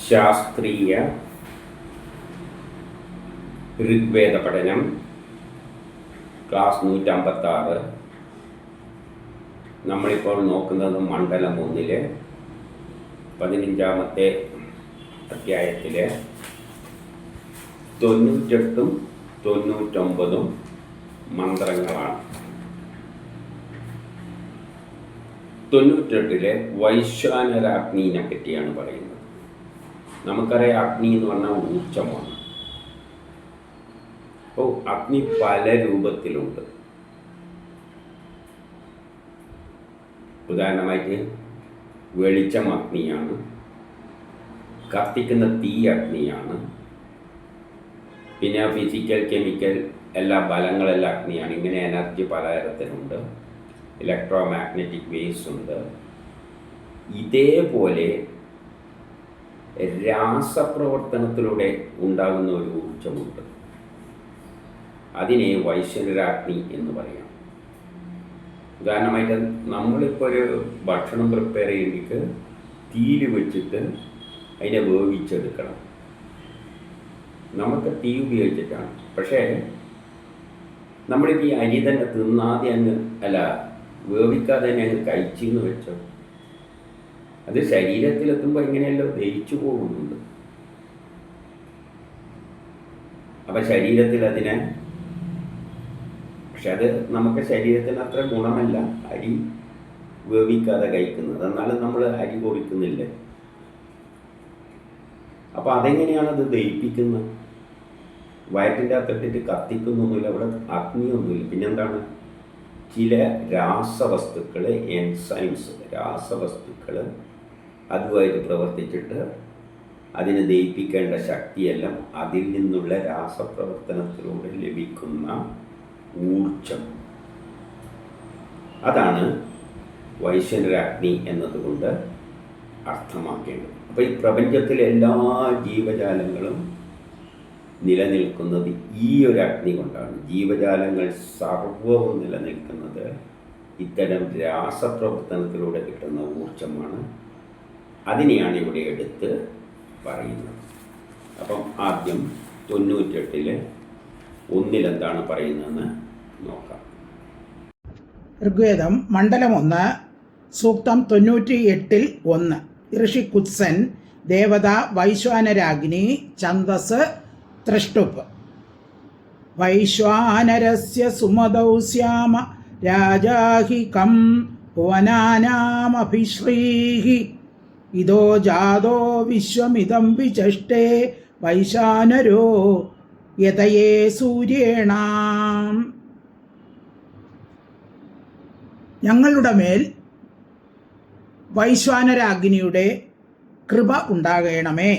ശാസ്ത്രീയ ഋഗ്വേദ പഠനം ക്ലാസ് 156. നമ്മളിപ്പോൾ നോക്കുന്നത് മണ്ഡലം 1 15-ാമത്തെ അധ്യായത്തിലെ 98-ഉം 99-ഉം മന്ത്രങ്ങളാണ്. 98-ലെ വൈശ്വാനരാഗ്നിയെ പറ്റിയാണ് പറയുന്നത്. നമുക്കറിയാം, അഗ്നി എന്ന് പറഞ്ഞാൽ ഊർജ്ജമാണ്. അപ്പോൾ അഗ്നി പല രൂപത്തിലുണ്ട്. ഉദാഹരണമായിട്ട് വെളിച്ചം അഗ്നിയാണ്, കത്തിക്കുന്ന തീ അഗ്നിയാണ്, പിന്നെ ഫിസിക്കൽ കെമിക്കൽ എല്ലാ ബലങ്ങളെല്ലാം അഗ്നിയാണ്. ഇങ്ങനെ എനർജി പലതരത്തിലുണ്ട്. ഇലക്ട്രോ മാഗ്നറ്റിക് വേവ്സ് ഉണ്ട്. ഇതേപോലെ രാസപ്രവർത്തനത്തിലൂടെ ഉണ്ടാകുന്ന ഒരു ഊർജ്ജമുണ്ട്. അതിനെ വൈശ്വനരാഗ്നി എന്ന് പറയാം. ഉദാഹരണമായിട്ട് നമ്മളിപ്പോൾ ഒരു ഭക്ഷണം പ്രിപ്പയർ ചെയ്തിട്ട് തീയിൽ വെച്ചിട്ട് അതിനെ വേവിച്ചെടുക്കണം. നമുക്ക് തീ ഉപയോഗിച്ചിട്ടാണ്. പക്ഷേ നമ്മളിപ്പോൾ ഈ അരി തന്നെ തിന്നാതെ വേവിക്കാതെ തന്നെ അങ്ങ് കഴിച്ചെന്ന് വെച്ചോ, അത് ശരീരത്തിലെത്തുമ്പോൾ എങ്ങനെയല്ലോ ദഹിച്ചു പോകുന്നുണ്ട്. അപ്പം ശരീരത്തിൽ അതിനെ, പക്ഷെ അത് നമുക്ക് ശരീരത്തിന് അത്ര ഗുണമല്ല അരി വേവിക്കാതെ കഴിക്കുന്നത്. എന്നാലും നമ്മൾ അരി കൊടുക്കുന്നില്ല. അപ്പം അതെങ്ങനെയാണ് അത് ദഹിപ്പിക്കുന്നത്? വയറ്റിൻ്റെ അകത്തിട്ടിട്ട് കത്തിക്കുന്നൊന്നുമില്ല, അവിടെ അഗ്നിയൊന്നുമില്ല. പിന്നെന്താണ്? ചില രാസവസ്തുക്കൾ, എൻസൈംസ്, രാസവസ്തുക്കൾ അതുമായിട്ട് പ്രവർത്തിച്ചിട്ട് അതിനെ ദഹിപ്പിക്കേണ്ട ശക്തിയെല്ലാം അതിൽ നിന്നുള്ള രാസപ്രവർത്തനത്തിലൂടെ ലഭിക്കുന്ന ഊർജം, അതാണ് വൈശ്വനരാഗ്നി എന്നതുകൊണ്ട് അർത്ഥമാക്കേണ്ടത്. അപ്പോൾ ഈ പ്രപഞ്ചത്തിലെ എല്ലാ ജീവജാലങ്ങളും നിലനിൽക്കുന്നത് ഈ ഒരു അഗ്നി കൊണ്ടാണ്. ജീവജാലങ്ങൾ സർവവും നിലനിൽക്കുന്നത് ഇത്തരം രാസപ്രവർത്തനത്തിലൂടെ കിട്ടുന്ന ഊർജമാണ്. അതിനെയാണ് ഇവിടെ എടുത്ത് പറയുന്നത്. അപ്പം ആദ്യം 98-ലെ 1 എന്താണ് പറയുന്നതെന്ന് നോക്കാം. ഋഗ്വേദം മണ്ഡലം 1 സൂക്തം 98-ൽ 1. ഋഷി കുത്സൻ ദേവത വൈശ്വാനരാഗ്നി ഛന്ദസ് ത്രഷ്ടുപ്. വൈശ്വാനരസ്യ സുമതൗ സ്യാമ രാജാഹി കം ഭുവനാനാമഭിശ്രീഹി ഇതോ ജാതോ വിശ്വമിദം വിചഷ്ടേ വൈശ്വാനരോ യതയേ സൂര്യേണാം. ഞങ്ങളുടെ മേൽ വൈശ്വാനരാഗ്നിയുടെ കൃപ ഉണ്ടാകണമേ.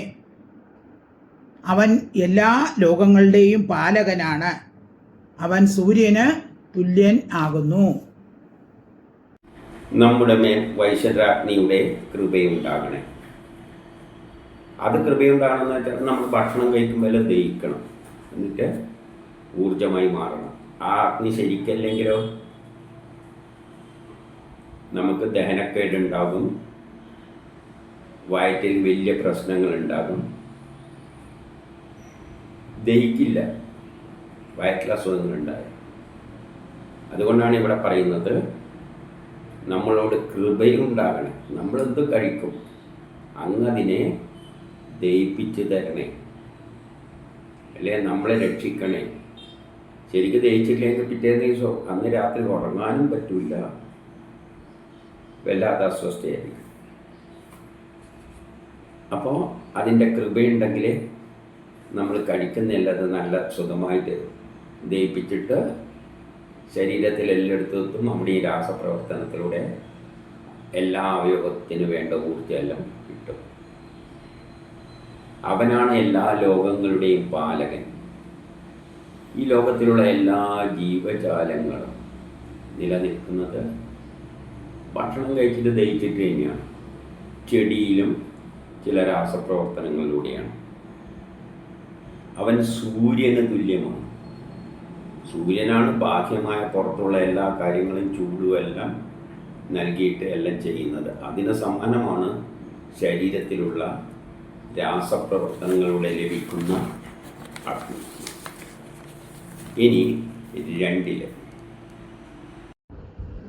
അവൻ എല്ലാ ലോകങ്ങളുടെയും പാലകനാണ്. അവൻ സൂര്യന് തുല്യൻ ആകുന്നു. നമ്മുടെ മേൽ വൈശ്വനരാഗ്നിയുടെ കൃപയുണ്ടാകണേ. അത് കൃപയുണ്ടാകണമെന്ന് വെച്ചാൽ നമ്മൾ ഭക്ഷണം കഴിക്കുമ്പോൾ ദഹിക്കണം, എന്നിട്ട് ഊർജമായി മാറണം. ആ അഗ്നി ശരിക്കല്ലെങ്കിലോ നമുക്ക് ദഹനക്കേടുണ്ടാകും, വയറ്റിൽ വലിയ പ്രശ്നങ്ങളുണ്ടാകും, ദഹിക്കില്ല, വയറ്റിൽ അസുഖങ്ങളുണ്ടാകും. അതുകൊണ്ടാണ് ഇവിടെ പറയുന്നത് നമ്മളോട് കൃപയുണ്ടാകണേ. നമ്മളെന്ത് കഴിക്കും അങ്ങതിനെ ദഹിപ്പിച്ച് തരണേ, അല്ലേ നമ്മളെ രക്ഷിക്കണേ. ശരിക്കും ദഹിച്ചില്ലെങ്കിൽ പിറ്റേന്ന് ദിവസം അന്ന് രാത്രി ഉറങ്ങാനും പറ്റില്ല, വല്ലാത്ത അസ്വസ്ഥയായിരിക്കും. അപ്പോൾ അതിൻ്റെ കൃപയുണ്ടെങ്കിൽ നമ്മൾ കഴിക്കുന്നതല്ലത് നല്ല സുഖമായിട്ട് ദഹിപ്പിച്ചിട്ട് ശരീരത്തിൽ എല്ലായിടത്തും നമ്മുടെ ഈ രാസപ്രവർത്തനത്തിലൂടെ എല്ലാ അവയവത്തിനു വേണ്ട ഊർജ്ജമെല്ലാം കിട്ടും. അവനാണ് എല്ലാ ലോകങ്ങളുടെയും പാലകൻ. ഈ ലോകത്തിലുള്ള എല്ലാ ജീവജാലങ്ങളും നിലനിൽക്കുന്നത് ഭക്ഷണം കഴിച്ചിട്ട് ദഹിച്ചിട്ട് തന്നെയാണ്. ചെടിയിലും ചില രാസപ്രവർത്തനങ്ങളിലൂടെയാണ്. അവൻ സൂര്യന് തുല്യമാണ്. സൂര്യനാണ് ബാഹ്യമായ പുറത്തുള്ള എല്ലാ കാര്യങ്ങളും ചൂടും എല്ലാം നൽകിയിട്ട് എല്ലാം ചെയ്യുന്നത്. അതിന് സമാനമാണ് ശരീരത്തിലുള്ള രാസപ്രവർത്തനങ്ങളിലൂടെ ലഭിക്കുന്ന അഗ്നി. ഇനി 2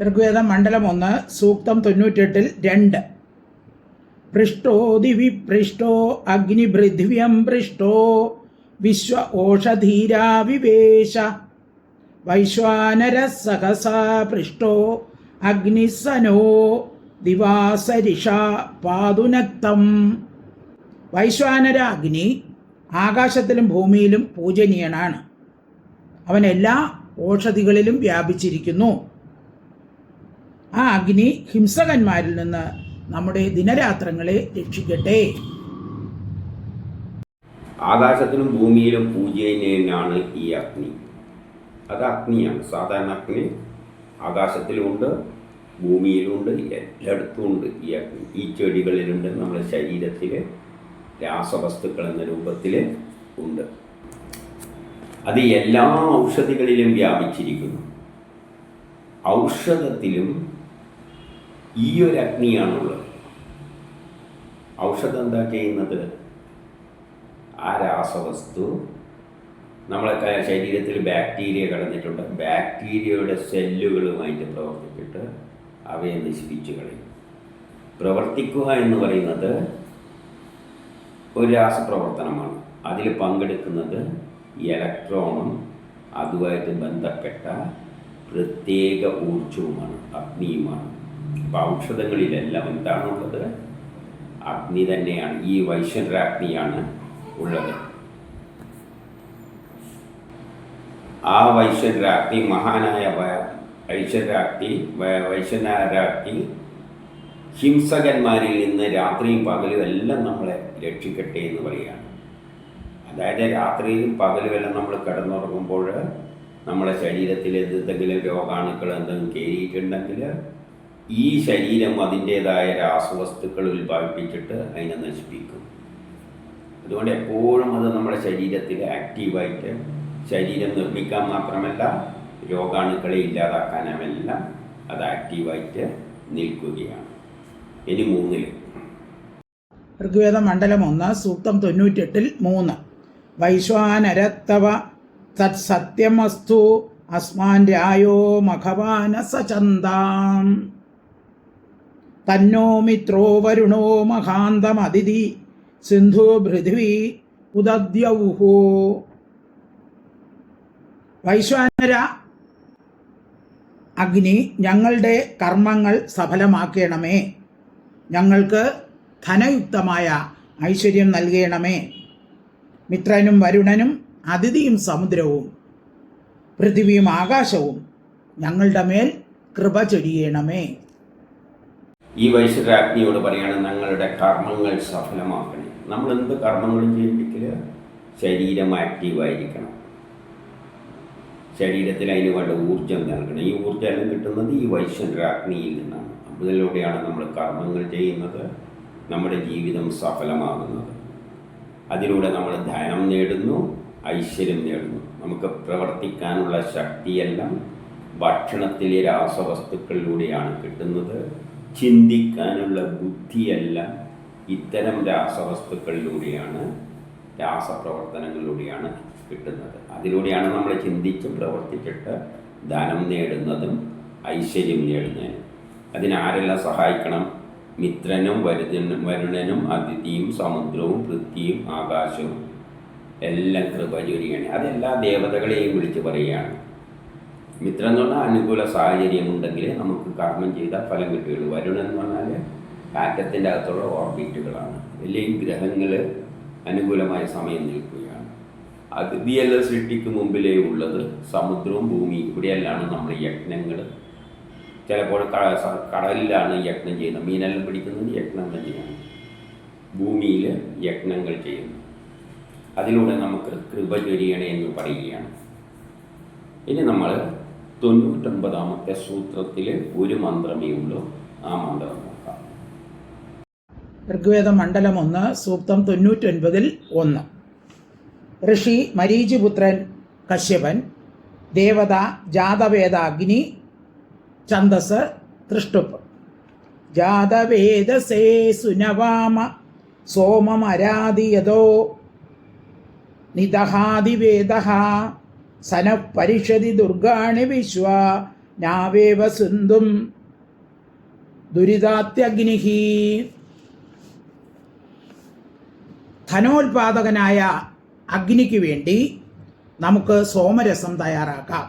ഋഗ്വേദം മണ്ഡലം 1 സൂക്തം 98 2. പൃഷ്ടോ ദിവി പൃഷ്ടോ അഗ്നിപൃഥിവ്യം പൃഷ്ടോ വിശ്വ ഓഷധീരാ വിവേശ വൈശ്വാനര സഹസാ പൃഷ്ടോ അഗ്നിസനോ ദിവാസരിഷ പാതുനക്തം. വൈശ്വാനര അഗ്നി ആകാശത്തിലും ഭൂമിയിലും പൂജനീയനാണ്. അവൻ എല്ലാ ഓഷധികളിലും വ്യാപിച്ചിരിക്കുന്നു. ആ അഗ്നി ഹിംസകന്മാരിൽ നിന്ന് നമ്മുടെ ദിനരാത്രങ്ങളെ രക്ഷിക്കട്ടെ. ആകാശത്തിലും ഭൂമിയിലും പൂജനീയനാണ് ഈ അഗ്നി. അത് അഗ്നിയാണ്. സാധാരണ അഗ്നി ആകാശത്തിലുമുണ്ട്, ഭൂമിയിലുണ്ട്, എല്ലായിടത്തും ഉണ്ട് ഈ അഗ്നി. ഈ ചെടികളിലുണ്ട്, നമ്മുടെ ശരീരത്തിൽ രാസവസ്തുക്കൾ എന്ന രൂപത്തിൽ ഉണ്ട്. അത് എല്ലാ ഔഷധികളിലും വ്യാപിച്ചിരിക്കുന്നു. ഔഷധത്തിലും ഈ ഒരു അഗ്നിയാണുള്ളത്. ഔഷധം എന്താ ചെയ്യുന്നത്? ആ രാസവസ്തു നമ്മളെ ശരീരത്തിൽ ബാക്ടീരിയ കടന്നിട്ടുണ്ട്. ബാക്ടീരിയയുടെ സെല്ലുകളുമായിട്ട് പ്രവർത്തിച്ചിട്ട് അവയെ നശിപ്പിച്ചു കളയും. പ്രവർത്തിക്കുക എന്ന് പറയുന്നത് ഒരു രാസപ്രവർത്തനമാണ്. അതിൽ പങ്കെടുക്കുന്നത് ഇലക്ട്രോണും അതുമായിട്ട് ബന്ധപ്പെട്ട പ്രത്യേക ഊർജവുമാണ്, അഗ്നിയുമാണ്. അപ്പം ഔഷധങ്ങളിലെല്ലാം എന്താണുള്ളത്? അഗ്നി തന്നെയാണ്. ഈ വൈശ്വരാഗ്നിയാണ് ഉള്ളത്. ആ വൈശ്വരാഗ്നി, മഹാനായ വൈശ്വരാഗ്നി ഹിംസകന്മാരിൽ നിന്ന് രാത്രിയും പകലും എല്ലാം നമ്മളെ രക്ഷിക്കട്ടെ എന്ന് പറയുകയാണ്. അതായത് രാത്രിയിലും പകലും എല്ലാം നമ്മൾ കിടന്നുറങ്ങുമ്പോൾ നമ്മുടെ ശരീരത്തിൽ എന്തെങ്കിലും രോഗാണുക്കൾ എന്തെങ്കിലും കയറിയിട്ടുണ്ടെങ്കിൽ ഈ ശരീരം അതിൻ്റേതായ രാസവസ്തുക്കൾ ഉൽപ്പാദിപ്പിച്ചിട്ട് അതിനെ നശിപ്പിക്കും. അതുകൊണ്ട് എപ്പോഴും അത് നമ്മുടെ ശരീരത്തിൽ ആക്റ്റീവായിട്ട് ശരീരം നിർമ്മിക്കാൻ മാത്രമല്ല രോഗാണുക്കളെ ഇല്ലാതാക്കാനുമെല്ലാം അത് ആക്റ്റീവായിട്ട് നിൽക്കുകയാണ്. ഇനി 3 ഋഗ്വേദ മണ്ഡലം 1 സൂക്തം 98 3. വൈശ്വാനരത്തവ തത്സത്യമസ്തു അസ്മാൻ രായോ മഖവാന സചന്താം തന്നോ മിത്രോ വരുണോ മഹാന്തമതിഥി സിന്ധു പൃഥിവി ഉദദ്യൗഹോ. വൈശ്വാനര അഗ്നി ഞങ്ങളുടെ കർമ്മങ്ങൾ സഫലമാക്കണമേ. ഞങ്ങൾക്ക് ധനയുക്തമായ ഐശ്വര്യം നൽകണമേ. മിത്രനും വരുണനും അതിഥിയും സമുദ്രവും പൃഥിവിയും ആകാശവും ഞങ്ങളുടെ മേൽ കൃപ ചൊരിയണമേ. ഈ വൈശ്വരാഗ്നിയോട് പറയാണ് ഞങ്ങളുടെ കർമ്മങ്ങൾ സഫലമാക്കണേ. നമ്മൾ എന്ത് കർമ്മങ്ങളും ചെയ്യിപ്പിക്കൽ ശരീരം ആക്റ്റീവായിരിക്കണം. ശരീരത്തിൽ അതിന് വേണ്ട ഊർജം നൽകണം. ഈ ഊർജ്ജം എല്ലാം കിട്ടുന്നത് ഈ വൈശ്വരാഗ്നിയിൽ നിന്നാണ്. അതിലൂടെയാണ് നമ്മൾ കർമ്മങ്ങൾ ചെയ്യുന്നത്, നമ്മുടെ ജീവിതം സഫലമാകുന്നത്. അതിലൂടെ നമ്മൾ ധനം നേടുന്നു, ഐശ്വര്യം നേടുന്നു. നമുക്ക് പ്രവർത്തിക്കാനുള്ള ശക്തിയെല്ലാം ഭക്ഷണത്തിലെ രാസവസ്തുക്കളിലൂടെയാണ് കിട്ടുന്നത്. ചിന്തിക്കാനുള്ള ബുദ്ധിയെല്ലാം ഇത്തരം രാസവസ്തുക്കളിലൂടെയാണ്, രാസപ്രവർത്തനങ്ങളിലൂടെയാണ് കിട്ടുന്നത്. അതിലൂടെയാണ് നമ്മൾ ചിന്തിച്ച് പ്രവർത്തിച്ചിട്ട് ധനം നേടുന്നതും ഐശ്വര്യം നേടുന്നതിനും. അതിനാരെല്ലാം സഹായിക്കണം? മിത്രനും വരുണനും അതിഥിയും സമുദ്രവും പൃഥ്വിയും ആകാശവും എല്ലാം കൃപ ചൊരിയണേ. അതെല്ലാ ദേവതകളെയും വിളിച്ച് പറയുകയാണ്. മിത്രം എന്ന് പറഞ്ഞാൽ അനുകൂല സാഹചര്യമുണ്ടെങ്കിൽ നമുക്ക് കർമ്മം ചെയ്താൽ ഫലം കിട്ടുകയുള്ളൂ. വരുണൻ എന്ന് പറഞ്ഞാൽ ആറ്റത്തിൻ്റെ അകത്തുള്ള ഓർബിറ്റുകളാണ്. അല്ലെങ്കിൽ ഗ്രഹങ്ങൾ അനുകൂലമായ സമയം നിൽക്കുകയാണ്. അതിഥിയെല്ലാം സൃഷ്ടിക്ക് മുമ്പിലേ ഉള്ളത് സമുദ്രവും ഭൂമിയും. ഇവിടെയെല്ലാം നമ്മൾ യജ്ഞങ്ങൾ, ചിലപ്പോൾ കടലിലാണ് യജ്ഞം ചെയ്യുന്നത്. മീനെല്ലാം പിടിക്കുന്നത് യജ്ഞം തന്നെയാണ്. ഭൂമിയിൽ യജ്ഞങ്ങൾ ചെയ്യുന്നു. അതിലൂടെ നമുക്ക് കൃപ ചൊരിയണേ എന്ന് പറയുകയാണ്. ഇനി നമ്മൾ 99ാമത്തെ സൂത്രത്തിൽ ഒരു മന്ത്രമേ ഉള്ളൂ. ആ മന്ത്രം നോക്കാം. ഋഗ്വേദ മണ്ഡലം 1 സൂക്തം 99 1. ഋഷി മരീചിപുത്രൻ കശ്യപൻ, ദേവത ജാതവേദ അഗ്നി, ഛന്ദസ് തൃഷ്ടുപ്പ്. ജാതവേദസേ സുനവാമ സോമമരാദിയതോ നിദഹാദിവേദഃ സനഃ പരിഷതി ദുർഗാണി വിശ്വ നാവേവ സിന്ധും ദുരിതാത്യഗ്നിഃ. ധനോൽപാദകനായ അഗ്നിക്ക് വേണ്ടി നമുക്ക് സോമരസം തയ്യാറാക്കാം.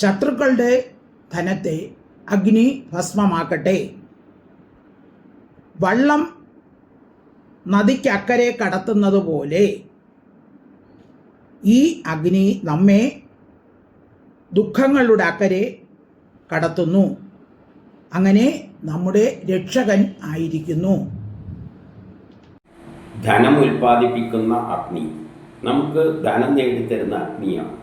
ശത്രുക്കളുടെ ധനത്തെ അഗ്നി ഭസ്മമാക്കട്ടെ. വള്ളം നദിക്കക്കരെ കടത്തുന്നത് പോലെ ഈ അഗ്നി നമ്മെ ദുഃഖങ്ങളുടെ അക്കരെ കടത്തുന്നു. അങ്ങനെ നമ്മുടെ രക്ഷകൻ ആയിരിക്കുന്നു. ധനം ഉൽപ്പാദിപ്പിക്കുന്ന അഗ്നി നമുക്ക് ധനം നേടിത്തരുന്ന അഗ്നിയാണ്.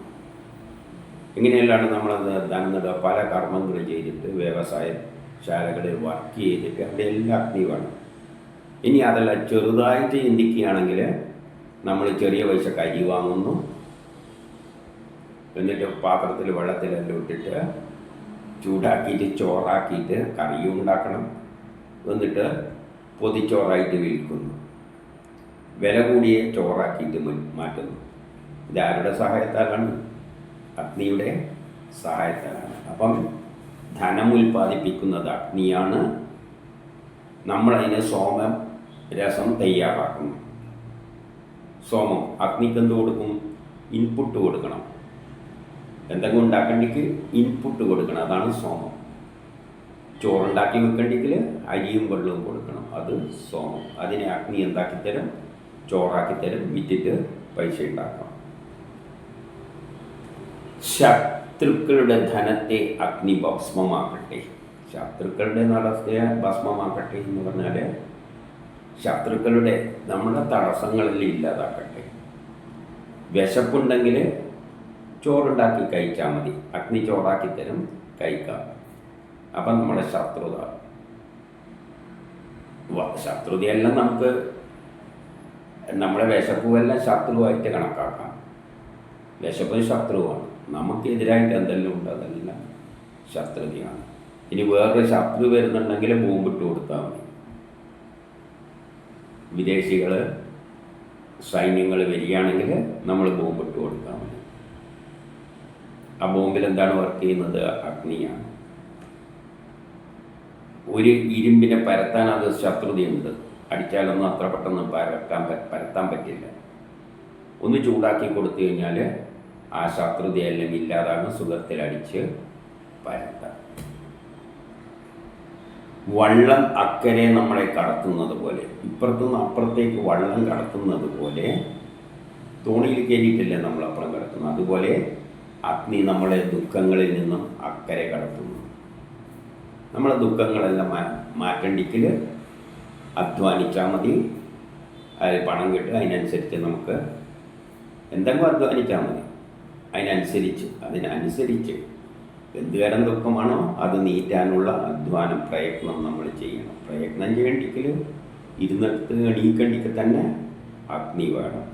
ഇങ്ങനെയെല്ലാം നമ്മളത് ധനം നേടുക. പല കർമ്മങ്ങൾ ചെയ്തിട്ട് വ്യവസായശാലകളിൽ വർക്ക് ചെയ്തിട്ട് അവിടെ എല്ലാം അഗ്നി വേണം. ഇനി അതല്ല ചെറുതായിട്ട് ചിന്തിക്കുകയാണെങ്കിൽ നമ്മൾ ചെറിയ പൈസ അരി വാങ്ങുന്നു, എന്നിട്ട് പാത്രത്തിൽ വെള്ളത്തിലെല്ലാം ഇട്ടിട്ട് ചൂടാക്കിയിട്ട് ചോറാക്കിയിട്ട് കറിയും ഉണ്ടാക്കണം, എന്നിട്ട് പൊതിച്ചോറായിട്ട് വിൽക്കുന്നു, വില കൂടിയ ചോറാക്കിയിട്ട് മാറ്റുന്നു. ഇതാരുടെ സഹായത്താലാണ്? അഗ്നിയുടെ സഹായത്താലാണ്. അപ്പം ധനം ഉൽപ്പാദിപ്പിക്കുന്നത് അഗ്നിയാണ്. നമ്മളതിന് സോമം രസം തയ്യാറാക്കുന്നു. സോമം അഗ്നിക്ക് എന്ത് കൊടുക്കും? ഇൻപുട്ട് കൊടുക്കണം. എന്തെങ്കിലും ഉണ്ടാക്കണ്ടെങ്കിൽ ഇൻപുട്ട് കൊടുക്കണം, അതാണ് സോമം. ചോറുണ്ടാക്കി വെക്കണ്ടെങ്കിൽ അരിയും വെള്ളവും കൊടുക്കണം, അത് സോമം. അതിനെ അഗ്നി എന്താക്കിത്തരും? ചോറാക്കിത്തരും. വിറ്റിട്ട് പൈസ ഉണ്ടാക്കാം. ശത്രുക്കളുടെ ധനത്തെ അഗ്നി ഭസ്മമാക്കട്ടെ. ശത്രുക്കളുടെ നടത്തെ ഭസ്മമാക്കട്ടെ എന്ന് പറഞ്ഞാൽ ശത്രുക്കളുടെ നമ്മുടെ തടസ്സങ്ങളിൽ ഇല്ലാതാക്കട്ടെ. വിശപ്പുണ്ടെങ്കിൽ ചോറുണ്ടാക്കി കഴിച്ചാൽ മതി, അഗ്നി ചോറാക്കി തരും, കഴിക്കാം. അപ്പം നമ്മുടെ ശത്രുതയെല്ലാം നമുക്ക് നമ്മുടെ വിശപ്പുമെല്ലാം ശത്രുവായിട്ട് കണക്കാക്കാം. വിശപ്പ് ശത്രുവാണ്. നമുക്കെതിരായിട്ട് എന്തെല്ലാം ഉണ്ട് അതെല്ലാം ശത്രുതയാണ്. ഇനി വേറൊരു ശത്രു വരുന്നുണ്ടെങ്കിൽ ബോംബിട്ട് കൊടുത്താൽ മതി. വിദേശികൾ സൈന്യങ്ങൾ വരികയാണെങ്കിൽ നമ്മൾ ബോംബിട്ട് കൊടുത്താൽ മതി. ആ ബോംബിൽ എന്താണ് വർക്ക് ചെയ്യുന്നത്? അഗ്നിയാണ്. ഒരു ഇരുമ്പിനെ പരത്താൻ അത് ശത്രുതയുണ്ട്. അടിച്ചാലൊന്നും അത്ര പെട്ടെന്ന് പരത്താൻ പറ്റില്ല. ഒന്ന് ചൂടാക്കി കൊടുത്തു കഴിഞ്ഞാൽ ആ ശത്രുതയെല്ലാം ഇല്ലാതാകും. സുഖത്തിലടിച്ച് പരത്താം. വള്ളം അക്കരെ നമ്മളെ കടത്തുന്നത് പോലെ, ഇപ്പുറത്തുനിന്ന് അപ്പുറത്തേക്ക് വള്ളം കടത്തുന്നത് പോലെ, തോണിയിൽ കയറിയിട്ടില്ലേ നമ്മൾ അപ്പുറം കിടക്കുന്നത്, അതുപോലെ അഗ്നി നമ്മളെ ദുഃഖങ്ങളിൽ നിന്നും അക്കരെ കടത്തുന്നു. നമ്മളെ ദുഃഖങ്ങളെല്ലാം മാറ്റണ്ടെങ്കിൽ അധ്വാനിച്ചാൽ മതി. അതിൽ പണം കിട്ടും. അതിനനുസരിച്ച് നമുക്ക് എന്തെങ്കിലും അധ്വാനിച്ചാൽ മതി. അതിനനുസരിച്ച് എന്തുതരം ദുഃഖമാണോ അത് നീറ്റാനുള്ള അധ്വാനം, പ്രയത്നം നമ്മൾ ചെയ്യണം. പ്രയത്നം ചെയ്യണ്ടെങ്കിൽ ഇരുന്നിടത്ത് എണീക്കണ്ടെങ്കിൽ തന്നെ അഗ്നി വേണം.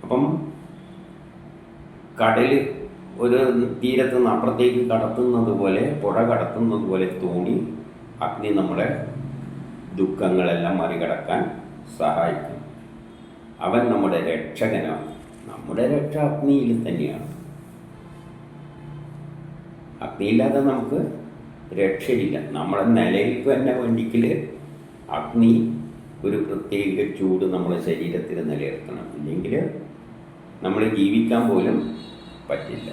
അപ്പം കടൽ ഒരു തീരത്ത് നിന്ന് അപ്പുറത്തേക്ക് കടത്തുന്നത് പോലെ, പുഴ കടത്തുന്നത് പോലെ തോണി അഗ്നി നമ്മളെ ദുഃഖങ്ങളെല്ലാം മറികടക്കാൻ സഹായിക്കും. അവൻ നമ്മുടെ രക്ഷകനാണ്. നമ്മുടെ രക്ഷ അഗ്നിയിൽ തന്നെയാണ്. അഗ്നിയില്ലാതെ നമുക്ക് രക്ഷയില്ല. നമ്മളെ നിലയിൽക്ക് തന്നെ വേണ്ടിക്കൽ അഗ്നി ഒരു പ്രത്യേക ചൂട് നമ്മുടെ ശരീരത്തിൽ നിലനിർത്തണം. ഇല്ലെങ്കിൽ നമ്മൾ ജീവിക്കാൻ പോലും പറ്റില്ല.